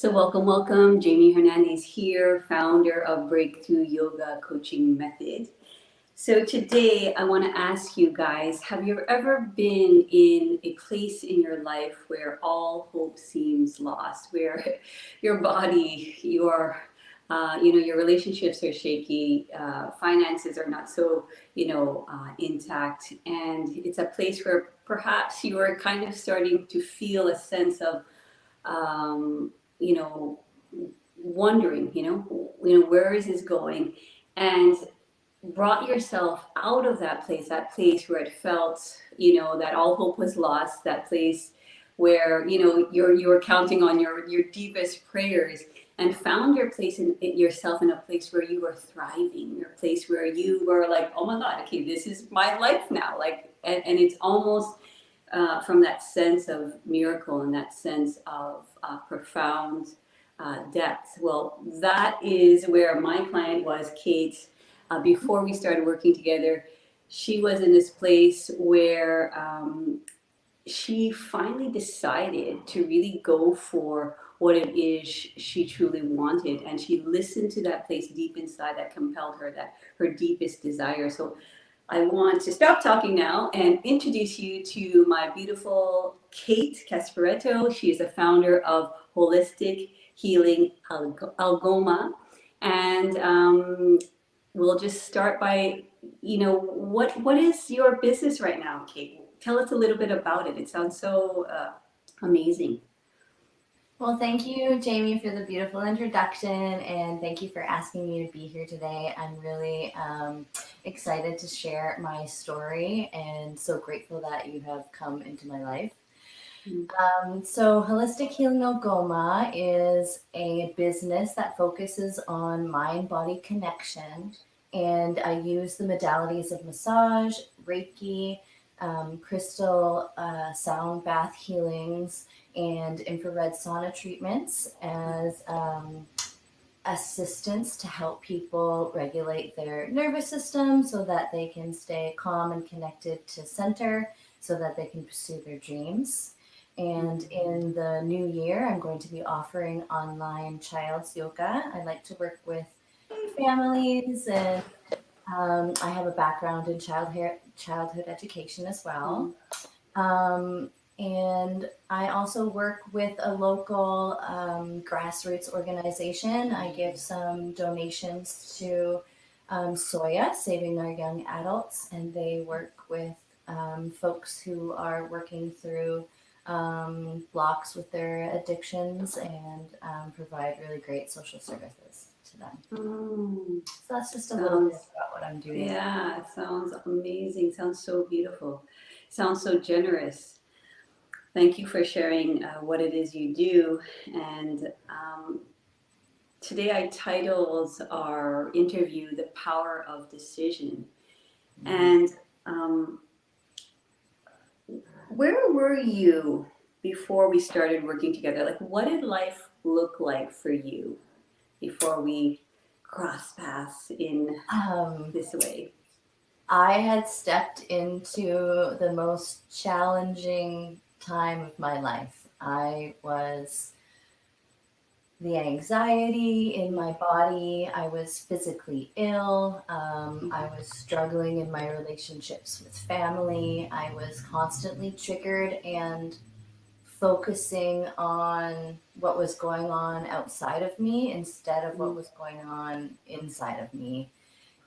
So welcome. Jamie Hernandez here, founder of Breakthrough Yoga Coaching Method. So today I want to ask you guys, have you ever been in a place in your life where all hope seems lost, where your body, your relationships are shaky, finances are not so, intact, and it's a place where perhaps you are kind of starting to feel a sense of um, you know, wondering, where is this going? And brought yourself out of that place where it felt, that all hope was lost, that place where, you're counting on your deepest prayers and found your place in yourself in a place where you were thriving, your place where you were like, oh my God, okay, this is my life now. Like, and it's almost from that sense of miracle and that sense of profound depth. Well, that is where my client was, Kate. Before we started working together, she was in this place where she finally decided to really go for what it is she truly wanted. And she listened to that place deep inside that compelled her, that her deepest desire. So I want to stop talking now and introduce you to my beautiful Kate Casparetto. She is the founder of Holistic Healing Algoma. And we'll just start by, what is your business right now, Kate? Tell us a little bit about it. It sounds so amazing. Well, thank you, Jamie, for the beautiful introduction, and thank you for asking me to be here today. I'm really excited to share my story and so grateful that you have come into my life. So, Holistic Healing Algoma is a business that focuses on mind-body connection, and I use the modalities of massage, Reiki, crystal sound bath healings, and infrared sauna treatments as assistance to help people regulate their nervous system so that they can stay calm and connected to center so that they can pursue their dreams. And in the new year, I'm going to be offering online child's yoga. I like to work with families, and I have a background in childhood education as well. Um, and I also work with a local grassroots organization. I give some donations to Soya, Saving Our Young Adults, and they work with folks who are working through blocks with their addictions and provide really great social services to them. So that's just a little bit about what I'm doing. Yeah, it sounds amazing. Sounds so beautiful. Sounds so generous. Thank you for sharing what it is you do. And today I titled our interview "The Power of Decision." And where were you before we started working together? Like, what did life look like for you before we crossed paths in this way? I had stepped into the most challenging time of my life. I was the anxiety in my body. I was physically ill. I was struggling in my relationships with family. I was constantly triggered and focusing on what was going on outside of me instead of what was going on inside of me.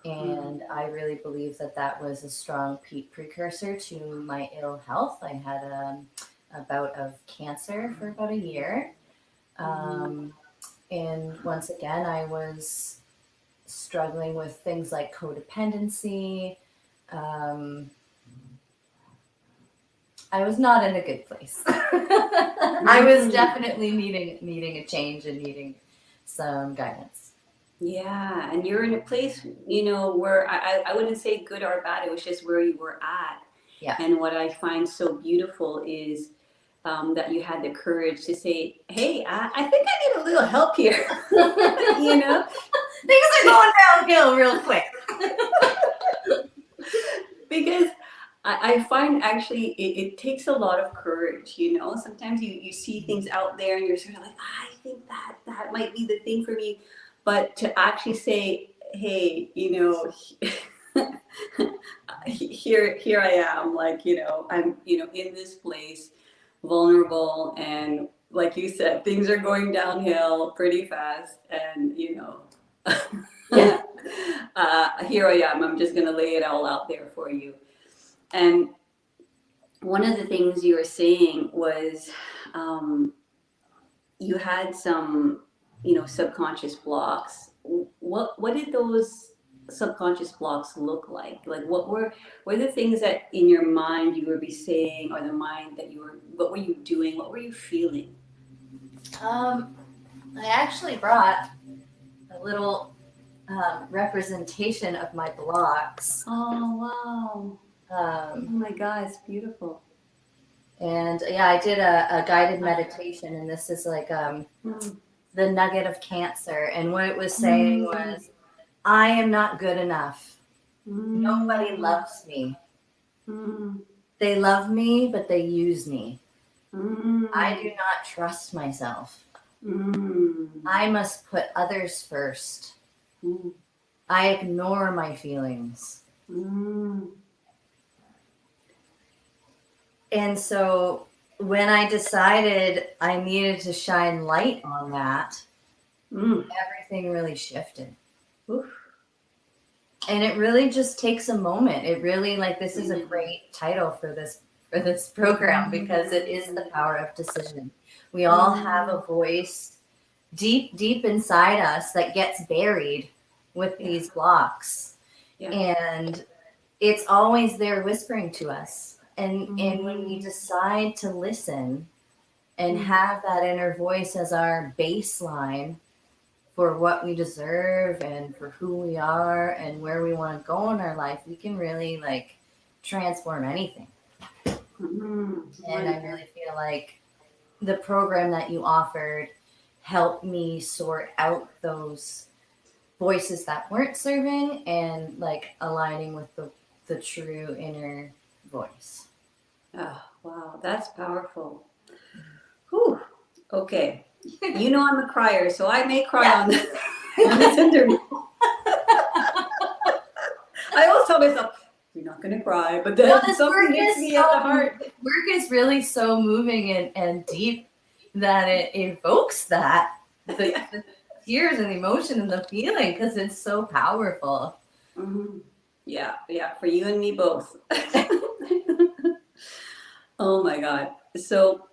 And I really believe that that was a strong precursor to my ill health. I had a bout of cancer for about a year. And once again, I was struggling with things like codependency. I was not in a good place. I was definitely needing a change and needing some guidance. Yeah, and you're in a place, where I wouldn't say good or bad, it was just where you were at. Yeah. And what I find so beautiful is that you had the courage to say, hey, I think I need a little help here. Things are going downhill real quick. Because I find actually it takes a lot of courage, you know. Sometimes you see things out there and you're sort of like, I think that might be the thing for me. But to actually say, hey, you know, here I am, like, you know, I'm, you know, in this place, vulnerable, and like you said, things are going downhill pretty fast, and you know, Yeah. here I am. I'm just gonna lay it all out there for you. And one of the things you were saying was um, you had some, you know, subconscious blocks. What did those subconscious blocks look like? Like, what were the things that in your mind you were be saying, or the mind that you were, what were you doing? What were you feeling? Um, I actually brought a little representation of my blocks. Oh wow! Oh Um, my God, it's beautiful. and yeah, I did a guided meditation, and this is like Mm, the nugget of Cancer. And what it was saying mm, was, I am not good enough. Nobody mm, loves me. mm, They love me, but they use me. I do mm, not trust myself. mm, I must put others first. mm, I ignore my feelings. mm, And so when I decided I needed to shine light on that, mm. everything really shifted. Oof. And it really just takes a moment. It really, like, this is a Mm, great title for this program, because it is the mm, power of decision. We all have a mm. voice deep deep inside us that gets buried with Yeah, these blocks, yeah. and it's always there whispering to us. And when we Mm, decide to listen and mm, have that inner voice as our baseline for what we deserve and for who we are and where we want to go in our life, we can really like transform anything. And I wonderful. really feel like the program that you offered helped me sort out those voices that weren't serving and like aligning with the true inner voice. Oh, wow, that's powerful. Whew. Okay. You know I'm a crier, so I may cry Yeah. on on this interview. I always tell myself, you're not gonna cry, but No, then this work something hits is me at the so heart. work is really so moving and deep that it evokes that Yeah. the tears and the emotion and the feeling, because it's so powerful. Mhm. Yeah, yeah, for you and me both. Oh my God. So,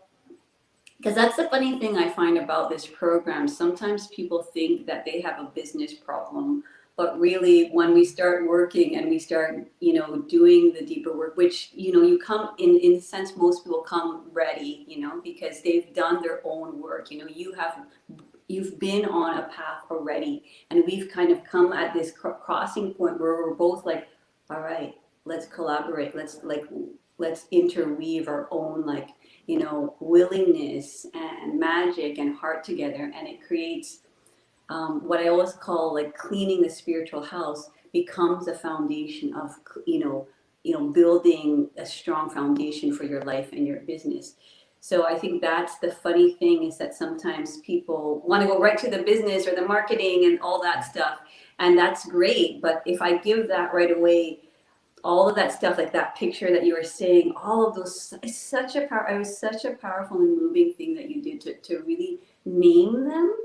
because that's the funny thing I find about this program. Sometimes people think that they have a business problem, but really, when we start working and we start, you know, doing the deeper work, which, you know, you come in a sense, most people come ready, you know, because they've done their own work. You know, you've been on a path already, and we've kind of come at this crossing point where we're both like, all right, let's collaborate. Let's interweave our own, like, you know, willingness and magic and heart together, and it creates what I always call like cleaning the spiritual house becomes a foundation of, building a strong foundation for your life and your business. So I think that's the funny thing, is that sometimes people want to go right to the business or the marketing and all that stuff, and that's great. But if I give that right away, all of that stuff, like that picture that you were saying, all of those, it's such a power. It was such a powerful and moving thing that you did to really name them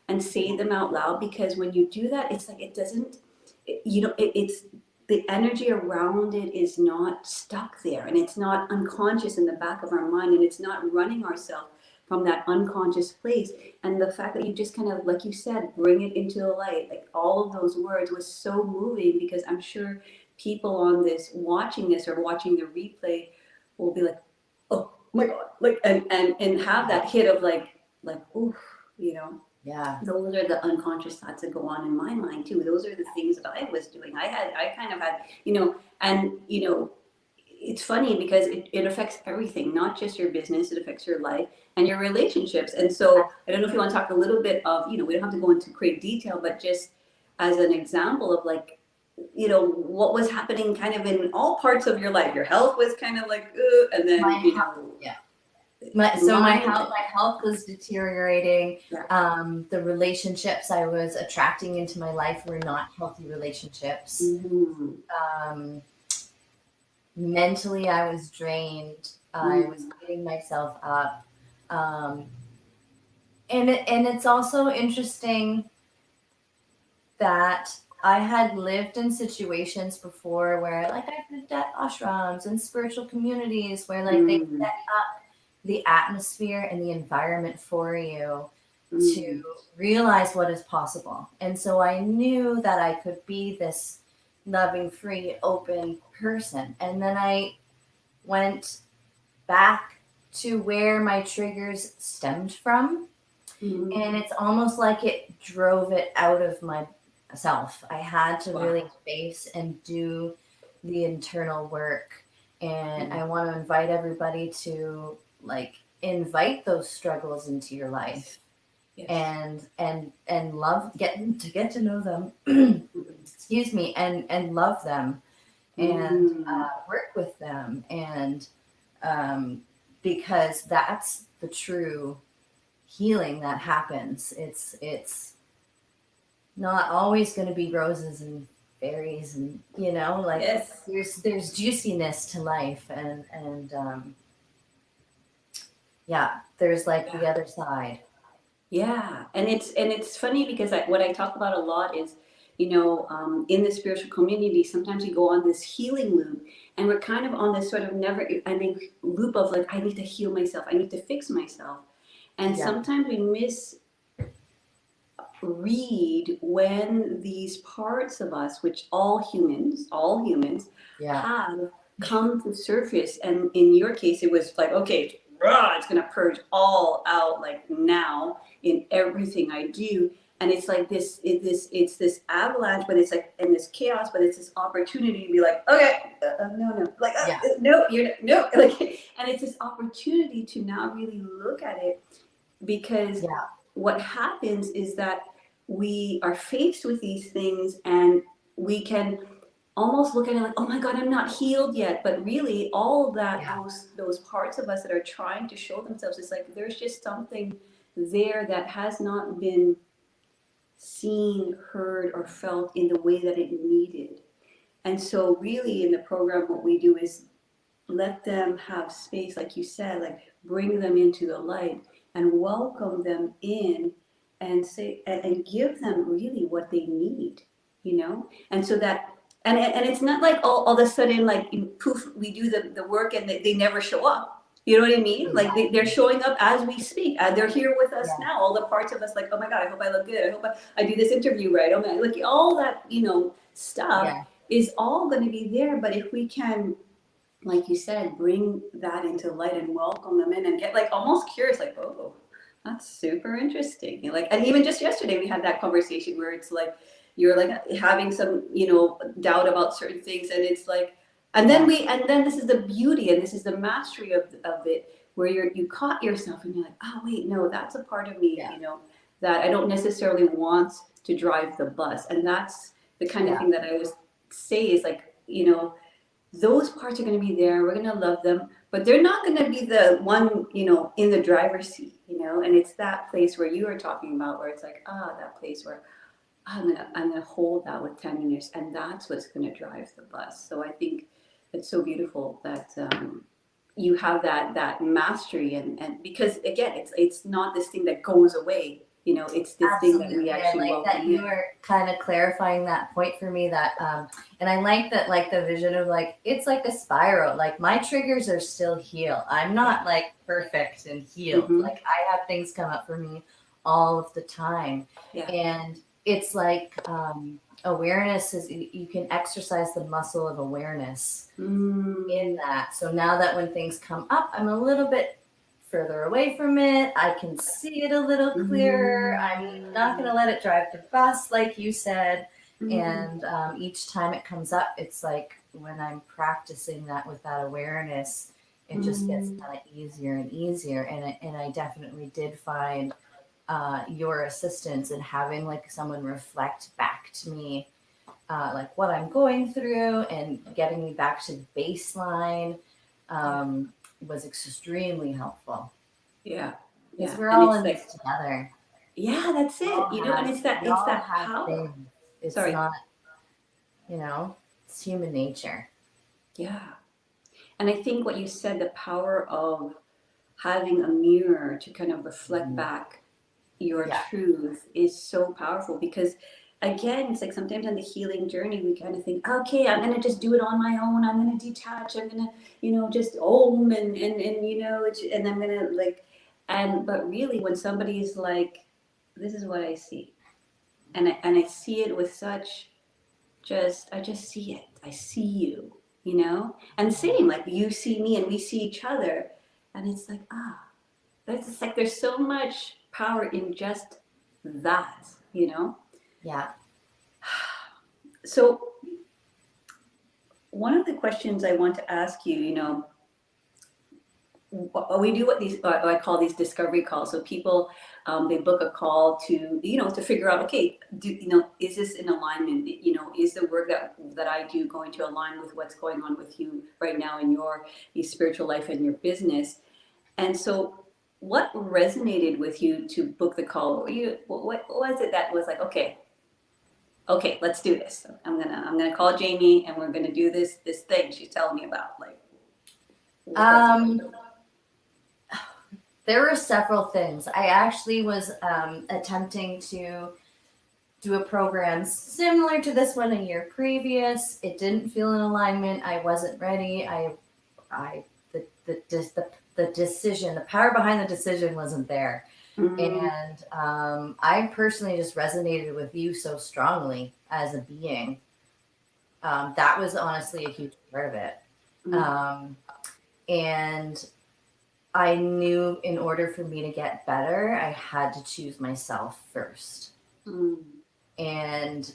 and say them out loud. Because when you do that, it's like it doesn't, it's the energy around it is not stuck there, and it's not unconscious in the back of our mind, and it's not running ourselves from that unconscious place. And the fact that you just kind of, like you said, bring it into the light, like all of those words was so moving, because I'm sure people on this watching this or watching the replay will be like, oh my God, like, and have that hit of like oof, you know. Yeah. Those are the unconscious thoughts that go on in my mind too. Those are the things that I was doing. I kind of had, and it's funny because it affects everything, not just your business. It affects your life and your relationships. And so I don't know if you want to talk a little bit of, we don't have to go into great detail, but just as an example of like, what was happening kind of in all parts of your life. Your health was kind of like, and then, My health, yeah. mind. My health was deteriorating. Yeah. The relationships I was attracting into my life were not healthy relationships. Mm-hmm. Um, Mentally, I was drained. I was beating myself up. Um, and it's also interesting that I had lived in situations before where like I've lived at ashrams and spiritual communities where like they Mm-hmm. set up the atmosphere and the environment for you to Mm-hmm. realize what is possible. And so I knew that I could be this loving, free, open person. And then I went back to where my triggers stemmed from. Mm-hmm. And it's almost like it drove it out of myself. I had to really Wow. face and do the internal work. And Mm. I want to invite everybody to like invite those struggles into your Yes. life Yes. and love get to know them. Excuse me, and love them and Mm-hmm. work with them and um, because that's the true healing that happens. It's not always going to be roses and berries and like Yes. there's juiciness to life and yeah, there's like Yeah. the other side. Yeah, and it's funny because what I talk about a lot is, in the spiritual community, sometimes we go on this healing loop, and we're kind of on this sort of never ending loop of like, I need to heal myself, I need to fix myself, and Yeah, sometimes we misread when these parts of us, which all humans yeah, have come to surface, and in your case, it was like, okay, rah, it's gonna purge all out like now in everything I do. And it's like it's this avalanche, but it's like in this chaos, but it's this opportunity to be like, okay, no, like, yeah, no, you're no, like, and it's this opportunity to now really look at it, because yeah, what happens is that we are faced with these things, and we can almost look at it like, oh my god, I'm not healed yet, but really all that, yeah, those parts of us that are trying to show themselves, it's like there's just something there that has not been seen, heard, or felt in the way that it needed. And so really in the program, what we do is let them have space, like you said, like bring them into the light and welcome them in, and say and give them really what they need. And so that, and it's not like all of a sudden, like poof, we do the work and they never show up. You know what I mean? Like they're exactly. showing up as we speak. They're here with us Yeah, now. All the parts of us, like, oh my God, I hope I look good. I hope I do this interview right. Oh my, like all that, stuff yeah, is all going to be there. But if we can, like you said, bring that into light and welcome them in and get like almost curious, like, oh, that's super interesting. Like, and even just yesterday we had that conversation where it's like you're like having some, doubt about certain things, and it's like, yeah, and then this is the beauty and this is the mastery of it, where you caught yourself and you're like, oh wait, no, that's a part of me, yeah, that I don't necessarily want to drive the bus, and that's the kind of yeah, thing that I always say is like, those parts are going to be there. We're going to love them, but they're not going to be the one, in the driver's seat. And it's that place where you were talking about, where it's like, that place where I'm gonna hold that with tenderness, and that's what's going to drive the bus. So I think it's so beautiful that you have that mastery, and because again, it's not this thing that goes away. It's this thing that we absolutely. I actually like that welcome you in. are kind of clarifying that point for me that and I like that like the vision of like it's like a spiral. Like my triggers are still healed. I'm Yeah. not like perfect and healed. Mm-hmm. Like I have things come up for me all of the time. Yeah. And it's like awareness is you can exercise the muscle of awareness in Mm. that. So now that when things come up, I'm a little bit further away from it. I can see it a little clearer. I'm not going Mm. to let it drive the bus, like you said. Mm. And each time it comes up, it's like when I'm practicing that with that awareness, it just gets Mm. kind of easier and easier. And I definitely did find your assistance in having like someone reflect back to me like what I'm going through and getting me back to baseline was extremely helpful Yeah. because Yeah. we're And all it's in like, this together. yeah, that's it. And We it's all that have power. things. It's Sorry. not, you know, it's human nature. Yeah. And I think what you said, the power of having a mirror to kind of reflect back your Yeah. truth is so powerful because again it's like sometimes on the healing journey we kind of think, okay, I'm gonna just do it on my own, I'm gonna detach, I'm gonna just om and and I'm gonna like, and but really when somebody is like, this is what I see, and I see it with such, just I just see it, I see you, and same, like you see me and we see each other, and it's like, it's like there's so much power in just that, Yeah. So one of the questions I want to ask you, we do what these what I call these discovery calls. So people, they book a call to to figure out, okay, is this in alignment? Is the work that I do going to align with what's going on with you right now in your spiritual life and your business? And so, what resonated with you to book the call? What was it that was like, okay, let's do this. I'm gonna call Jamie and we're gonna do this thing she's telling me about. Like, what was it? Um, there were several things. I actually was attempting to do a program similar to this one a year previous. It didn't feel in alignment. I wasn't ready. I the decision, the power behind the decision wasn't there. Mm, And I personally just resonated with you so strongly as a being. That was honestly a huge part of it. mm, Um, and I knew in order for me to get better, I had to choose myself first. mm, And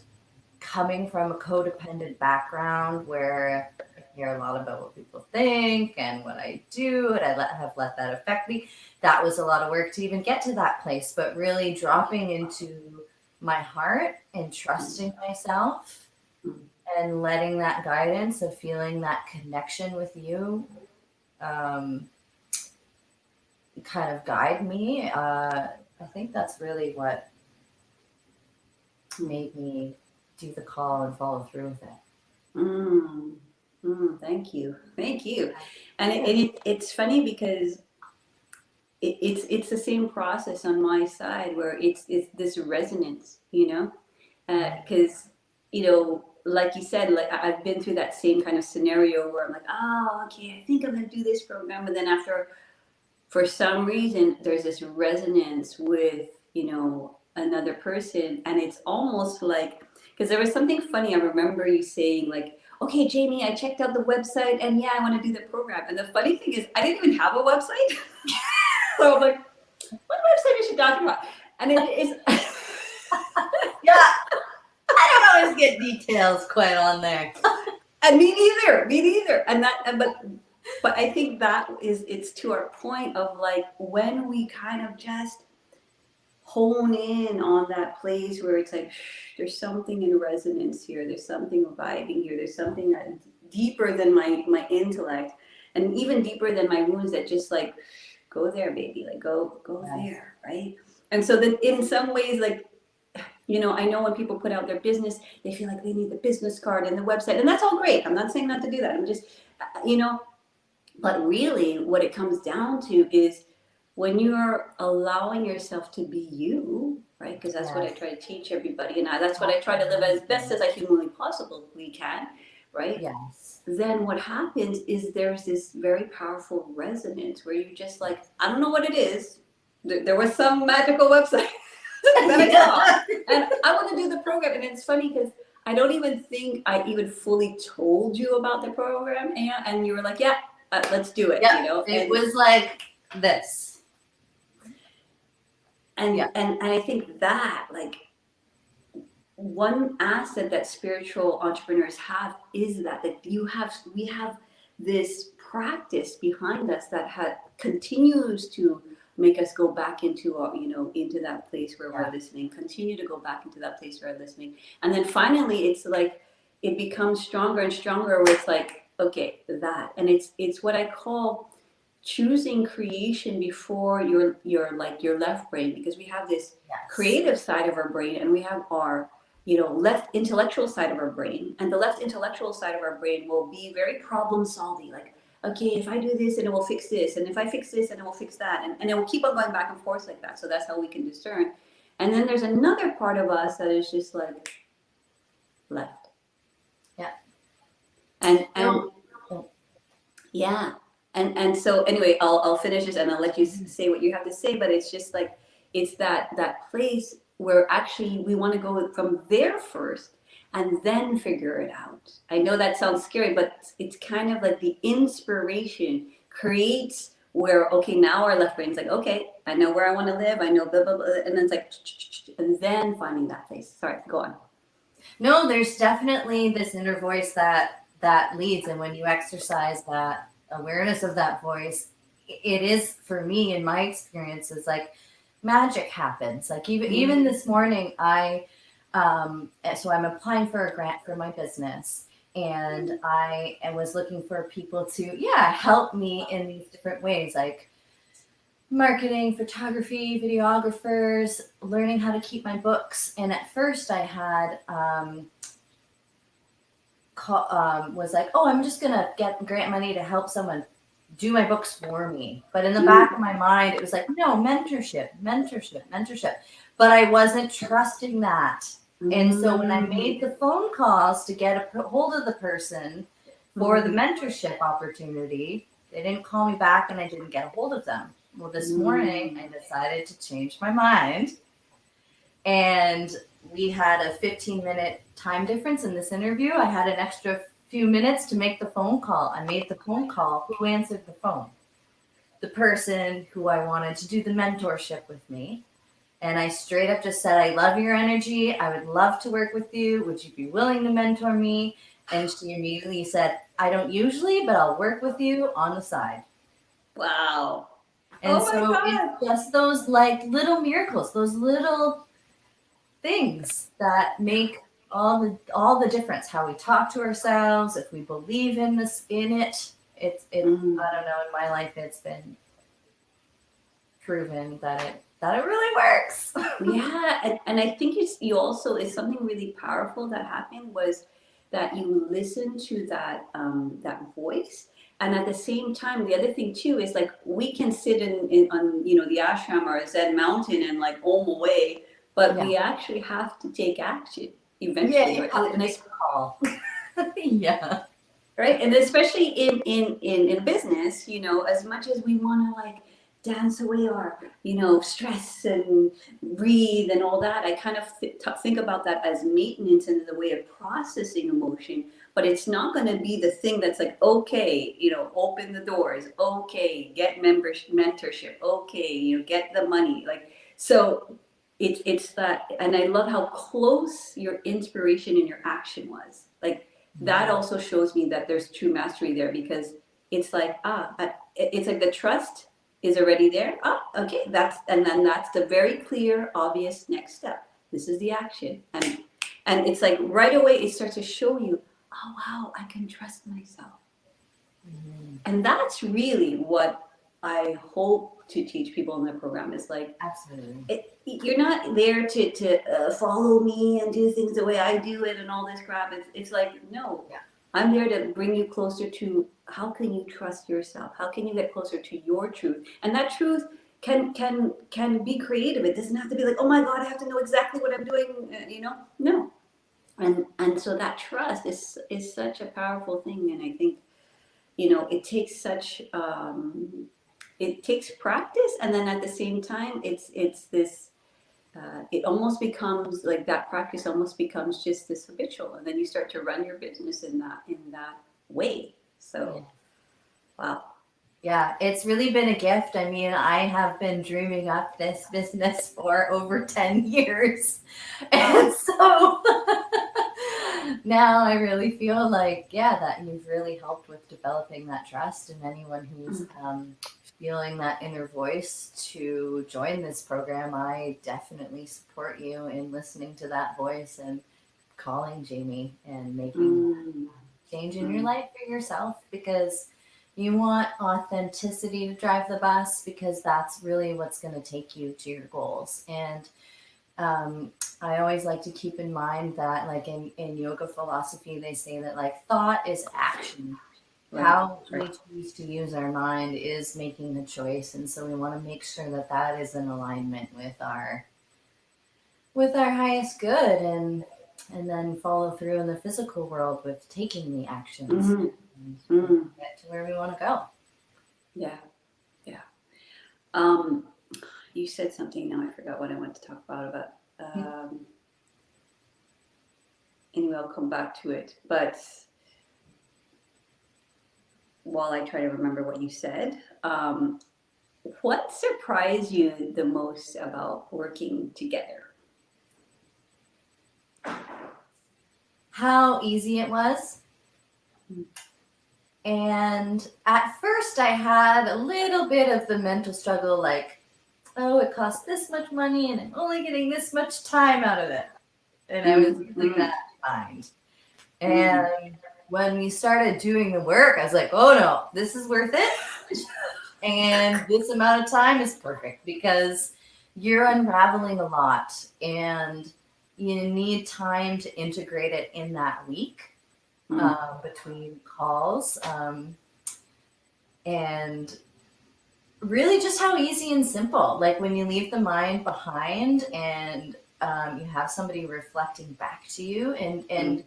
coming from a codependent background where I care a lot about what people think and what I do, and have let that affect me, that was a lot of work to even get to that place. But really dropping into my heart and trusting myself mm, and letting that guidance of feeling that connection with you um, kind of guide me. I think that's really what mm, made me do the call and follow through with it. mm, thank you, thank you. And Yeah. it's funny because it's the same process on my side where it's this resonance, because like you said, like I've been through that same kind of scenario where I'm like, oh, okay, I think I'm gonna do this program, but then after, for some reason, there's this resonance with another person, and it's almost like, because there was something funny, I remember you saying like, okay, Jamie, I checked out the website and yeah, I want to do the program, and the funny thing is I didn't even have a website. So I'm like, what website is she talking about? And it is. Yeah, I don't always get details quite on there. And me neither. And but I think that is, it's to our point of like when we kind of just hone in on that place where it's like, shh, there's something in resonance here. There's something vibing here. There's something that deeper than my intellect, and even deeper than my wounds, that just like, go there, baby. Like go Yes. there, right? And so that in some ways, like, I know when people put out their business, they feel like they need the business card and the website, and that's all great. I'm not saying not to do that. I'm just, you know, but really, what it comes down to is when you're allowing yourself to be you, right? Because that's what I Yes. try to teach everybody, and that's what I try to live as best Absolutely. as I humanly possibly can, right? Yes. Then what happens is there's this very powerful resonance where you just like, I don't know what it is. There was some magical website that I saw, and I want to do the program. And it's funny because I don't even think I even fully told you about the program, and you were like, yeah, let's do it, Yep. It was like this. Yeah. and I think that, like, one asset that spiritual entrepreneurs have is that we have this practice behind us that continues to make us go back into our, into that place where Yeah. we're listening, continue to go back into that place where we're listening. And then finally it's like it becomes stronger and stronger where it's like, okay, that. And it's what I call choosing creation before your left brain, because we have this Yes. creative side of our brain and we have our left intellectual side of our brain, and the left intellectual side of our brain will be very problem solving, like, okay, if I do this and it will fix this, and if I fix this and it will fix that, and it will keep on going back and forth like that. So that's how we can discern. And then there's another part of us that is just like left. Yeah. And yeah. And so anyway, I'll finish this and I'll let you say what you have to say, but it's just like it's that place where actually we want to go from there first and then figure it out. I know that sounds scary, but it's kind of like the inspiration creates where, okay, now our left brain's like, okay, I know where I want to live, I know blah blah blah, and then it's like and then finding that place. Sorry, go on. No, there's definitely this inner voice that leads, and when you exercise that awareness of that voice, it is, for me, in my experience, is like magic happens. Like even this morning, so I'm applying for a grant for my business, and I was looking for people to help me in these different ways, like marketing, photography, videographers, learning how to keep my books. And at first I had was like, oh, I'm just gonna get grant money to help someone do my books for me. But in the back of my mind, it was like, no, mentorship. But I wasn't trusting that. And so when I made the phone calls to get a hold of the person for the mentorship opportunity, they didn't call me back and I didn't get a hold of them. Well, this morning I decided to change my mind, and we had a 15-minute time difference in this interview. I had an extra few minutes to make the phone call. I made the phone call. Who answered the phone? The person who I wanted to do the mentorship with me. And I straight up just said, I love your energy. I would love to work with you. Would you be willing to mentor me? And she immediately said, I don't usually, but I'll work with you on the side. Wow. And so it's just those like little miracles, those little things that make all the difference. How we talk to ourselves, if we believe in it. I don't know, in my life it's been proven that it really works. Yeah, and I think you also is something really powerful that happened was that you listen to that voice, and at the same time, the other thing too is like we can sit in on the ashram or a Zen mountain and like om away, but we actually have to take action eventually. Yeah, right? have to make a call. Yeah. Right, and especially in business, as much as we want to like dance away our stress and breathe and all that, I kind of think about that as maintenance and the way of processing emotion. But it's not going to be the thing that's like, okay, open the doors, okay, get mentorship, okay, get the money, like. So it's that, and I love how close your inspiration and your action was, like. That also shows me that there's true mastery there, because it's like, it's like the trust is already there. Okay, and then that's the very clear, obvious next step. This is the action. And it's like right away it starts to show you, oh wow, I can trust myself. And that's really what I hope to teach people in the program, is like, absolutely. You're not there to follow me and do things the way I do it and all this crap. It's like, no, I'm there to bring you closer to how can you trust yourself? How can you get closer to your truth? And that truth can be creative. It doesn't have to be like, oh my God, I have to know exactly what I'm doing. No. And so that trust is such a powerful thing. And I think, it takes such it takes practice, and then at the same time, it's this. It almost becomes like that practice almost becomes just this habitual, and then you start to run your business in that way. So, wow. Yeah, it's really been a gift. I mean, I have been dreaming up this business for over 10 years. And so now I really feel like, that you've really helped with developing that trust. And anyone who's feeling that inner voice to join this program, I definitely support you in listening to that voice and calling Jamie and making Mm, change in your mm, life for yourself, because you want authenticity to drive the bus, because that's really what's going to take you to your goals. And um, I always like to keep in mind that, like in yoga philosophy, they say that like thought is action. right, How right. we choose to use our mind is making the choice, and so we want to make sure that that is in alignment with our highest good, and then follow through in the physical world with taking the actions Mm, and mm, get to where we want to go. yeah, yeah. Um, you said something now. I forgot what I wanted to talk about. Anyway, I'll come back to it. But while I try to remember what you said, what surprised you the most about working together? How easy it was. And at first, I had a little bit of the mental struggle, like, oh, it costs this much money and I'm only getting this much time out of it. And I was Mm, using mm, that in mind. mm, And when we started doing the work, I was like, oh no, this is worth it. And this amount of time is perfect, because you're unraveling a lot and you need time to integrate it in that week, mm, between calls. And really just how easy and simple, like when you leave the mind behind and you have somebody reflecting back to you, and mm,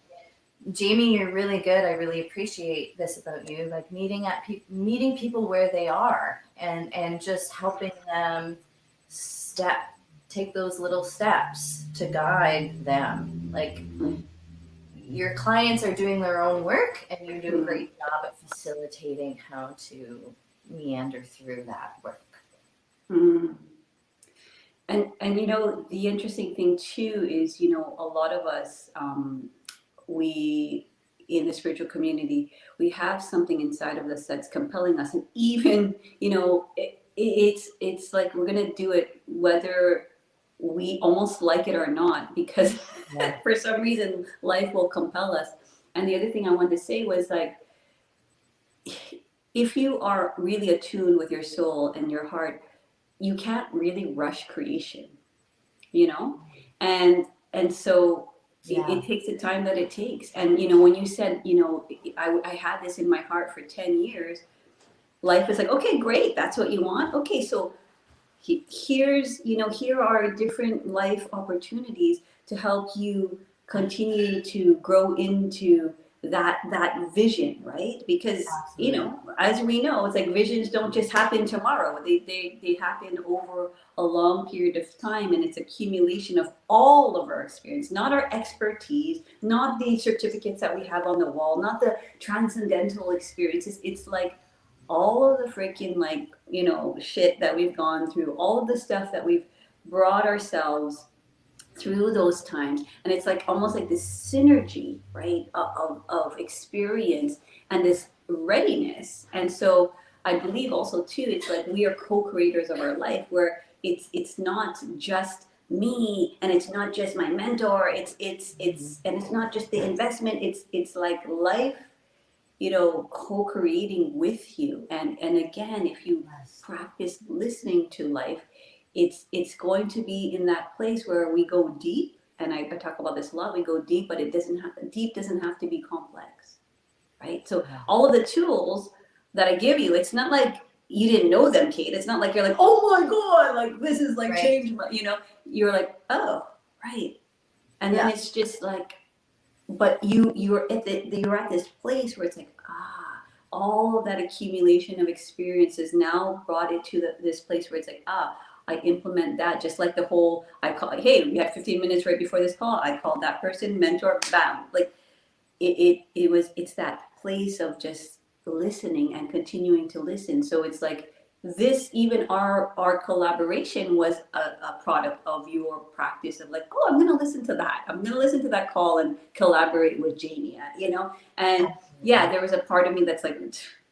Jamie, you're really good. I really appreciate this about you, like meeting people where they are, and just helping them step take those little steps to guide them. Like, mm, your clients are doing their own work, and you do a mm, great job at facilitating how to meander through that work. mm. And you know the interesting thing too is a lot of us we in the spiritual community we have something inside of us that's compelling us, and even it's like we're gonna do it whether we almost like it or not, because Yeah. for some reason life will compel us. And the other thing I wanted to say was like, if you are really attuned with your soul and your heart, you can't really rush creation, you know and so Yeah. it takes the time that it takes. And when you said, I had this in my heart for 10 years, life is like, okay, great, that's what you want. Okay, so here are different life opportunities to help you continue to grow into that vision, right? Because Absolutely. as we know, it's like visions don't just happen tomorrow. They happen over a long period of time, and it's accumulation of all of our experience, not our expertise, not the certificates that we have on the wall, not the transcendental experiences. It's like all of the freaking, like, shit that we've gone through, all of the stuff that we've brought ourselves through those times. And it's like almost like this synergy, right, of experience and this readiness. And so I believe also too, it's like we are co-creators of our life, where it's not just me, and it's not just my mentor, Mhm. and it's not just the investment, it's like life, co-creating with you. And again, if you Yes. practice listening to life, it's going to be in that place where we go deep. And I talk about this a lot. We go deep, but it doesn't have deep doesn't have to be complex, right? So Yeah. all of the tools that I give you, it's not like you didn't know them, Kate. It's not like you're like, oh my god, like this is like Right. changed my, you're like, oh, right. And then Yeah. it's just like, but you're at this place where it's like, all of that accumulation of experiences now brought it to this place where it's like, I implement that. Just like the whole, I call, hey, we had 15 minutes right before this call, I called that person mentor, bam, like it's that place of just listening and continuing to listen. So it's like this, even our collaboration was a product of your practice of like, oh, I'm gonna listen to that, I'm gonna listen to that call and collaborate with Jamie, and yeah, Absolutely. there was a part of me that's like,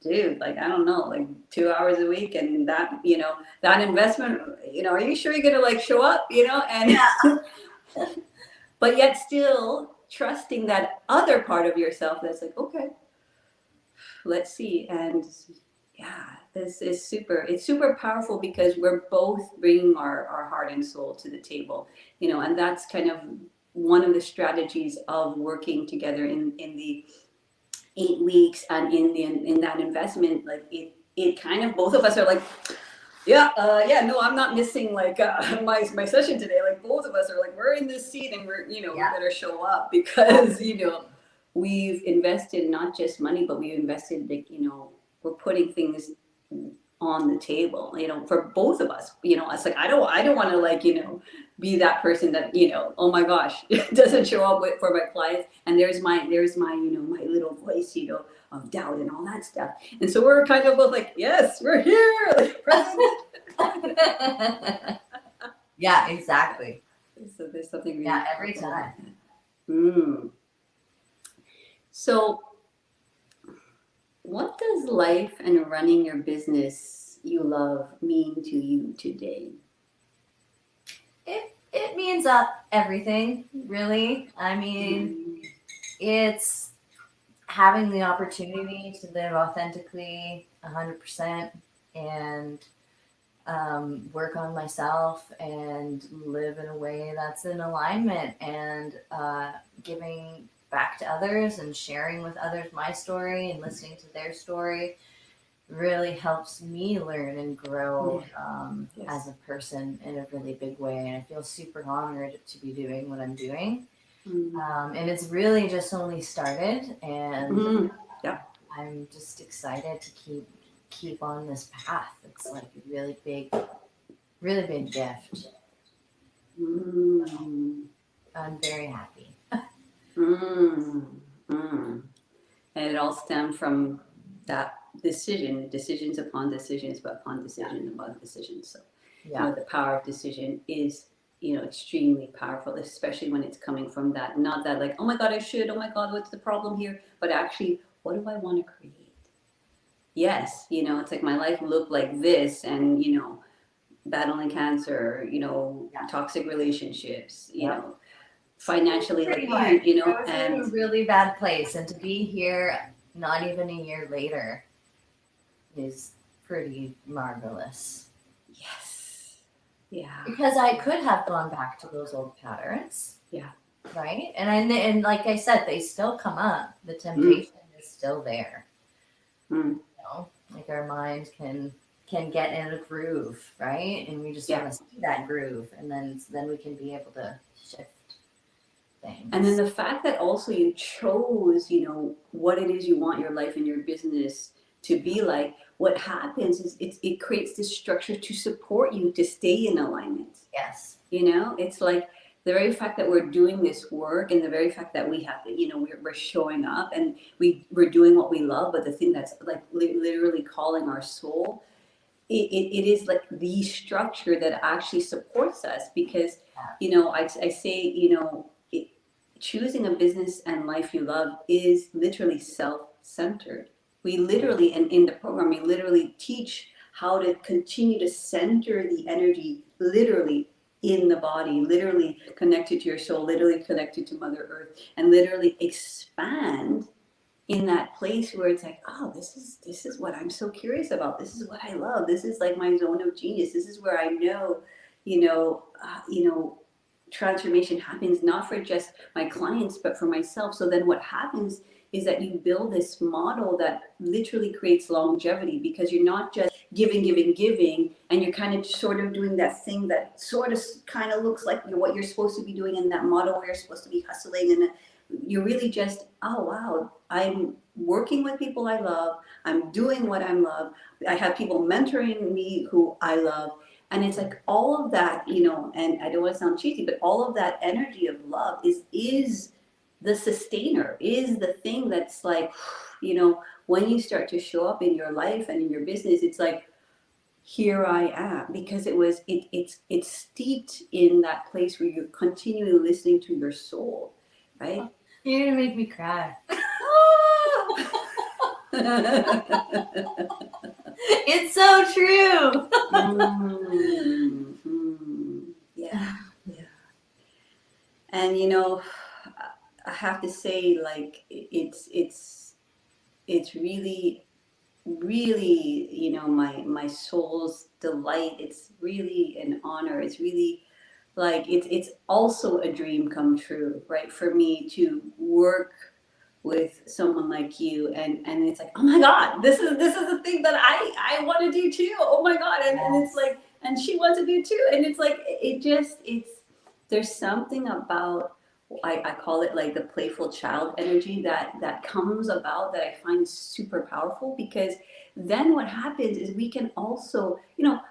dude, like, I don't know, like 2 hours a week and that, that investment, are you sure you're going to like show up, and, but yet still trusting that other part of yourself that's like, okay, let's see. And yeah, this is it's super powerful because we're both bringing our heart and soul to the table, and that's kind of one of the strategies of working together in the 8 weeks and in that investment. Like it kind of, both of us are like, yeah, no, I'm not missing like my session today. Like both of us are like, we're in this seat and we're, we better show up because, we've invested not just money, but we've invested, like, we're putting things on the table, for both of us. It's like, I don't want to, like, be that person that, oh my gosh, doesn't show up for my clients. And there's my, my little voice, of doubt and all that stuff. And so we're kind of both like, yes, we're here, like, present. Yeah, exactly. So there's something really every time. So what does life and running your business you love mean to you today? It means everything, really. I mean, it's having the opportunity to live authentically 100% and work on myself and live in a way that's in alignment and giving back to others and sharing with others my story and listening to their story really helps me learn and grow as a person in a really big way. And I feel super honored to be doing what I'm doing. And it's really just only started, and I'm just excited to keep on this path. It's like a really big gift. I'm very happy. And it all stemmed from that decisions upon decisions, but upon decision upon decisions. So, the power of decision is, extremely powerful, especially when it's coming from that, not that like, oh my God, I should, oh my God, what's the problem here? But actually, what do I want to create? Yes, it's like my life looked like this, and, battling cancer, toxic relationships, financially, like, I was and in a really bad place, and to be here not even a year later is pretty marvelous. Yes. Yeah. Because I could have gone back to those old patterns. Yeah. Right? And like I said, they still come up. The temptation is still there. Like our mind can get in a groove, right? And we just want to see that groove, and then we can be able to shift things. And then the fact that also you chose, what it is you want your life and your business to be like, what happens is it creates this structure to support you to stay in alignment. Yes. It's like the very fact that we're doing this work, and the very fact that we have to, we're showing up and we're doing what we love, but the thing that's like literally calling our soul, it is like the structure that actually supports us. Because, I say, choosing a business and life you love is literally self-centered. We literally, and in the program, we literally teach how to continue to center the energy literally in the body, literally connected to your soul, literally connected to Mother Earth, and literally expand in that place where it's like, oh, this is what I'm so curious about. This is what I love. This is like my zone of genius. This is where I know, transformation happens, not for just my clients, but for myself. So then what happens is that you build this model that literally creates longevity, because you're not just giving, and you're kind of sort of doing that thing that sort of kind of looks like what you're supposed to be doing in that model where you're supposed to be hustling, and you're really just, oh wow, I'm working with people I love, I'm doing what I love, I have people mentoring me who I love. And it's like all of that, and I don't want to sound cheesy, but all of that energy of love is the sustainer, is the thing that's like, when you start to show up in your life and in your business, it's like, here I am, because it's steeped in that place where you're continually listening to your soul, right? You're gonna make me cry. It's so true. Yeah, yeah. And you know, I have to say, like, it's really, really, you know, my soul's delight. It's really an honor. It's really like it's also a dream come true, right? For me to work with someone like you, and it's like, oh my God, this is the thing that I want to do too. Oh my God, and it's Yes. like, and she wants to do too, and it's like it just it's there's something about I call it like the playful child energy that comes about that I find super powerful, because then what happens is we can also, you know,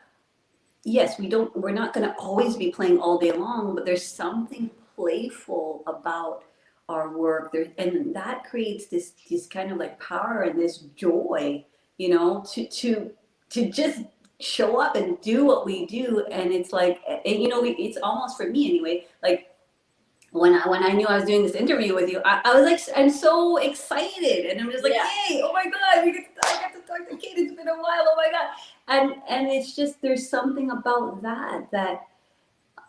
yes, we're not going to always be playing all day long, but there's something playful about our work there, and that creates this kind of like power and this joy, you know, to just show up and do what we do. And it's like, and you know, it's almost, for me anyway, like when I knew I was doing this interview with you, I was like, I'm so excited, and I'm just like, Yeah. yay! Oh my God, I get to talk to Kate. It's been a while. Oh my God, and it's just, there's something about that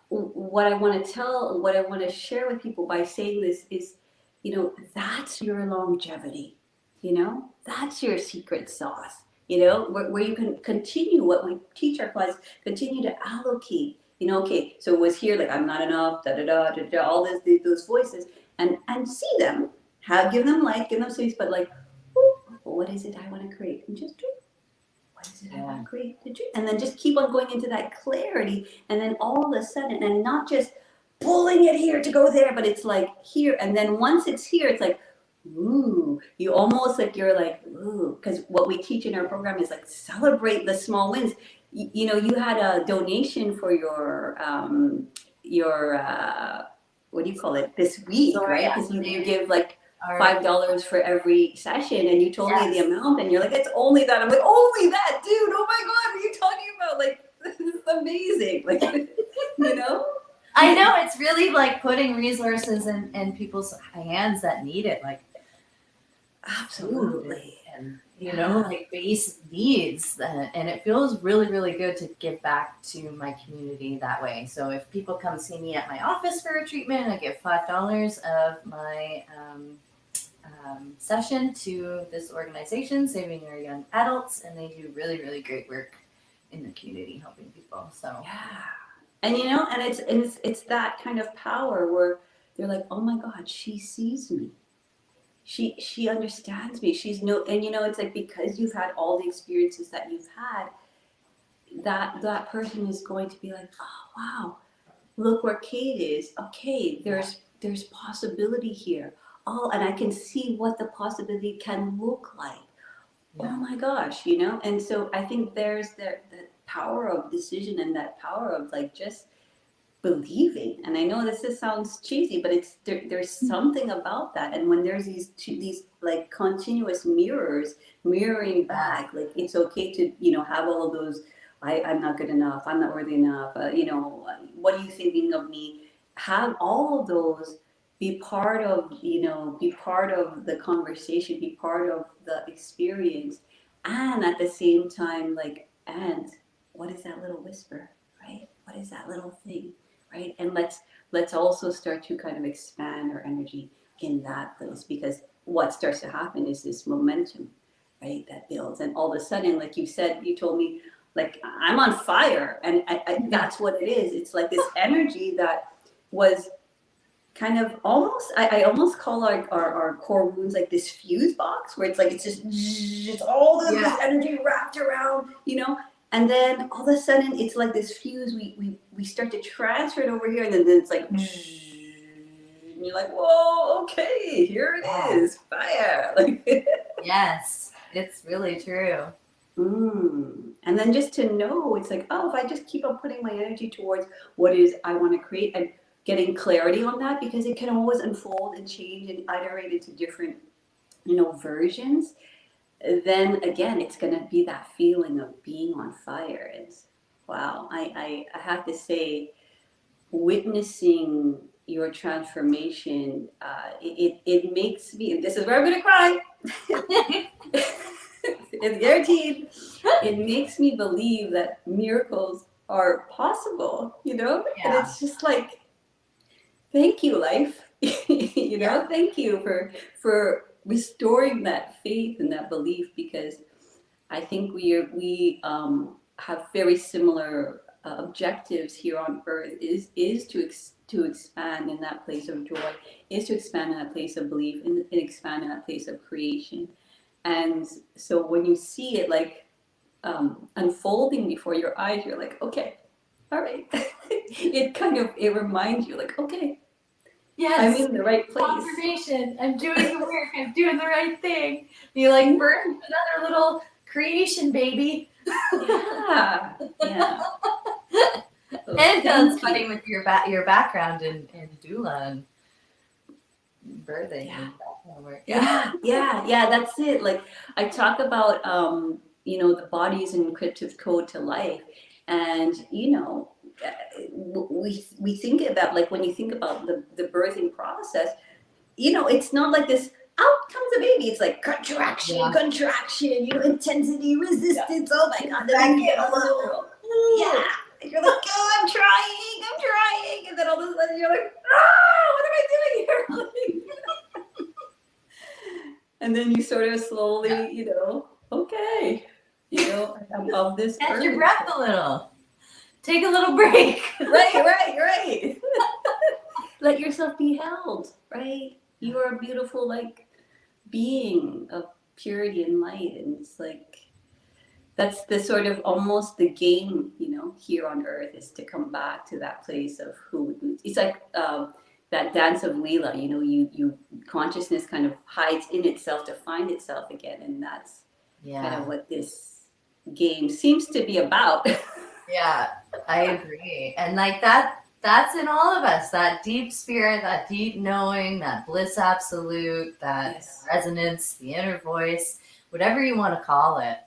what I want to tell, what I want to share with people by saying this is, you know, that's your longevity. You know, that's your secret sauce. You know, where you can continue what we teach our clients, continue to allocate. You know, okay, so it was here like, I'm not enough, da da da da da, all those voices, and see them, give them light, give them space, but like, ooh, what is it I want to create, and just do what is it I Yeah. want to create to do? And then just keep on going into that clarity. And then all of a sudden, and not just pulling it here to go there, but it's like here. And then once it's here, it's like, ooh, you almost like, you're like, ooh, because what we teach in our program is like, celebrate the small wins. You know, you had a donation for your what do you call it, this week, So right? yeah. Because you give like Our $5 for every session, and you told me the yes. amount, and you're like, it's only that. I'm like, only that, dude. Oh my God, what are you talking about? Like, this is amazing. Like, you know. I know, it's really like putting resources in people's hands that need it, like food Absolutely. and you know, Yeah. like base needs, and it feels really, really good to give back to my community that way. So if people come see me at my office for a treatment, I give $5 of my session to this organization, Saving Our Young Adults, and they do really, really great work in the community helping people. So Yeah. And you know, and it's that kind of power where they're like, oh my God, she sees me. She understands me. She's no, and you know, it's like, because you've had all the experiences that you've had, that person is going to be like, oh wow, look where Kate is. Okay, there's possibility here. Oh, and I can see what the possibility can look like. Oh yeah. my gosh, you know? And so I think there's the power of decision, and that power of like just believing. And I know sounds cheesy, but there's something about that. And when there's these like continuous mirrors mirroring Yeah. back, like, it's okay to, you know, have all of those, I'm not good enough, I'm not worthy enough, you know, what are you thinking of me? Have all of those be part of, you know, be part of the conversation, be part of the experience. And at the same time, like, and what is that little whisper, right? What is that little thing? Right? And let's also start to kind of expand our energy in that place, because what starts to happen is this momentum, right, that builds. And all of a sudden, like you said, you told me, like, I'm on fire, and that's what it is. It's like this energy that was kind of almost, I almost call our core wounds like this fuse box, where it's like, it's just, it's all this Yeah. energy wrapped around, you know. And then all of a sudden, it's like this fuse, we start to transfer it over here, and then it's like, and you're like, whoa, okay, here it Yeah. is, fire. Like, Yes. It's really true. And then just to know, it's like, oh, if I just keep on putting my energy towards what it is I want to create, and getting clarity on that, because it can always unfold and change and iterate into different, you know, versions. Then again, it's going to be that feeling of being on fire. It's wow. I have to say, witnessing your transformation, it makes me, this is where I'm going to cry. It's guaranteed. It makes me believe that miracles are possible, you know? And Yeah. it's just like, thank you, life. Yeah. Thank you for restoring that faith and that belief, because I think we have very similar objectives here on earth. Is to expand in that place of joy, is to expand in that place of belief, and expand in that place of creation. And so when you see it like unfolding before your eyes, you're like, okay, all right. It reminds you like, okay, I'm Yes. in the right place. Confirmation. I'm doing the work. I'm doing the right thing. You like birth another little creation baby. Yeah, yeah. So And that's thank funny you. with your background in doula and birthing Yeah. and that kind of work. Yeah. Yeah. That's it. Like I talk about, the body's encrypted code to life, and we think about, like, when you think about the birthing process, it's not like this. Out comes a baby. It's like contraction, Yeah. contraction. Intensity, resistance. Oh my God! Then Back you get in all a this. little. Yeah. And you're like, oh, I'm trying. And then all of a sudden you're like, ah, what am I doing here? And then you sort of Yeah. slowly, okay, I'm of this Catch your earth. breath a little. Take a little break. Right. Let yourself be held, right? You are a beautiful, like, being of purity and light. And it's like, that's the sort of almost the game, here on earth, is to come back to that place of who it's like, that dance of Leela, you consciousness kind of hides in itself to find itself again. And that's kind Yeah. of what this game seems to be about. Yeah, I agree. And like that's in all of us, that deep spirit, that deep knowing, that bliss absolute, that Yes. resonance, the inner voice, whatever you want to call it.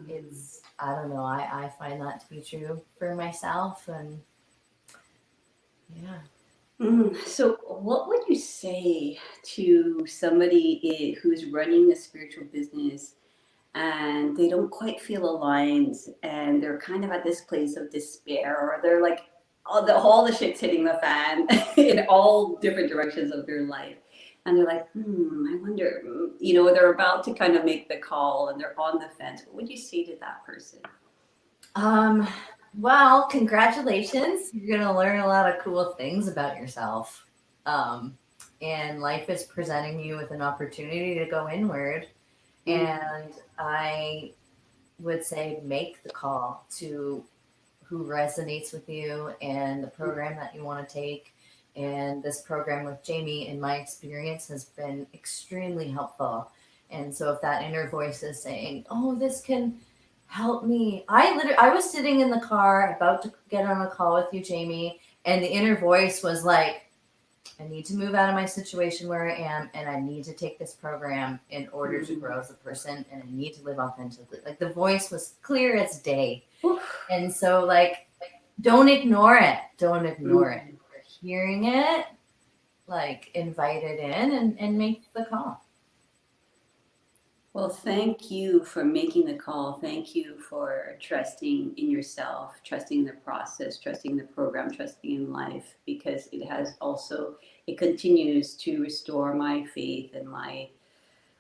It's, I don't know, I find that to be true for myself. And yeah. So, what would you say to somebody who's running a spiritual business and they don't quite feel aligned, and they're kind of at this place of despair, or they're like, all the shit's hitting the fan in all different directions of their life, and they're like, I wonder, they're about to kind of make the call and they're on the fence. What would you say to that person? Well, congratulations. You're going to learn a lot of cool things about yourself. And life is presenting you with an opportunity to go inward. And I would say make the call to who resonates with you and the program that you want to take. And this program with Jamie, in my experience, has been extremely helpful. And so if that inner voice is saying, oh, this can help me. I was sitting in the car about to get on a call with you, Jamie, and the inner voice was like, I need to move out of my situation where I am, and I need to take this program in order to grow as a person, and I need to live authentically. Like, the voice was clear as day. And so, like, don't ignore it. Don't ignore it. If you're hearing it, like, invite it in and make the call. Well, thank you for making the call. Thank you for trusting in yourself, trusting the process, trusting the program, trusting in life, because it continues to restore my faith and my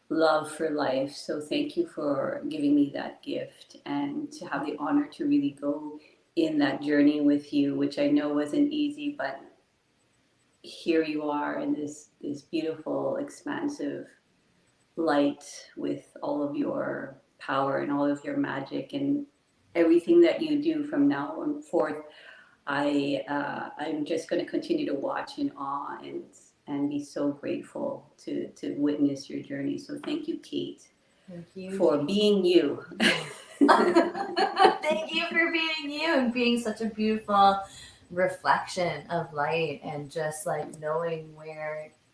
love for life. So thank you for giving me that gift, and to have the honor to really go in that journey with you, which I know wasn't easy, but here you are in this beautiful, expansive light, with all of your power and all of your magic and everything that you do from now on forth. I'm just going to continue to watch in awe, and be so grateful to witness your journey. So thank you, Kate, Thank you, for Jamie. being you. Thank you for being you and being such a beautiful reflection of light, and just like knowing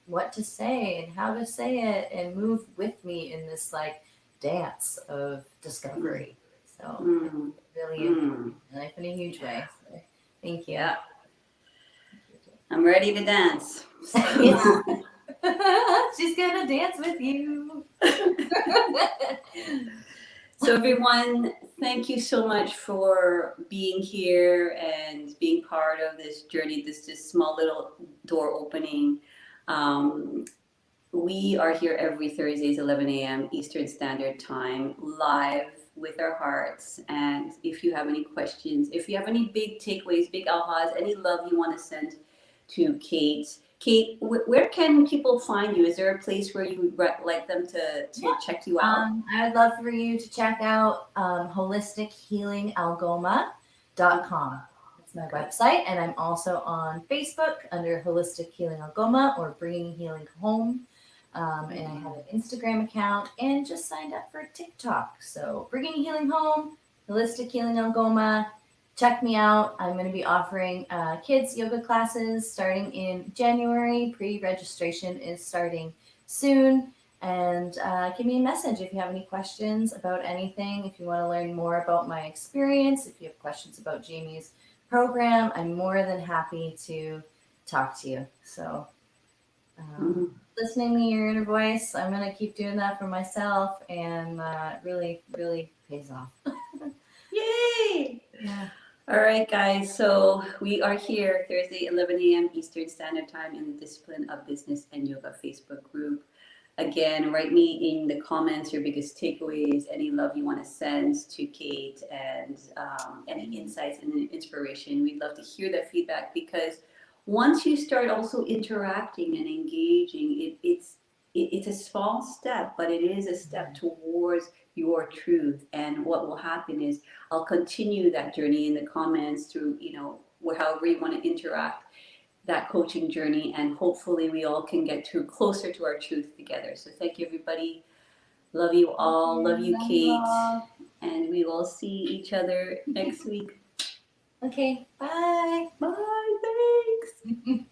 what to say and how to say it, and move with me in this like dance of discovery. So it really impacted my life in a huge way. So thank you. Yeah. I'm ready to dance. Yeah. She's gonna dance with you. So everyone, thank you so much for being here and being part of this journey, this small little door opening. Um, we are here every Thursdays, 11 a.m. Eastern Standard Time, live with our hearts. And if you have any questions, if you have any big takeaways, big ahas, any love you want to send to Kate. Kate, where can people find you? Is there a place where you would like them to check you out? I'd love for you to check out holistichealingalgoma.com. That's my website, and I'm also on Facebook under Holistic Healing Algoma or Bringing Healing Home. And I have an Instagram account and just signed up for TikTok. So Bringing Healing Home, Holistic Healing Algoma. Check me out. I'm going to be offering kids yoga classes starting in January. Pre-registration is starting soon. And give me a message if you have any questions about anything. If you want to learn more about my experience, if you have questions about Jamie's program, I'm more than happy to talk to you. So listening to your inner voice, I'm going to keep doing that for myself, and it really, really pays off. Yay! Yeah. All right, guys. So we are here Thursday, 11 a.m. Eastern Standard Time in the Discipline of Business and Yoga Facebook group. Again, write me in the comments your biggest takeaways, any love you want to send to Kate, and any insights and inspiration. We'd love to hear that feedback, because once you start also interacting and engaging, it's a small step, but it is a step towards your truth. And what will happen is I'll continue that journey in the comments through, however you want to interact that coaching journey, and hopefully we all can get to closer to our truth together. So thank you, everybody. Love you all. Love you, Kate. And we will see each other next week. Okay, bye. Bye. Thanks.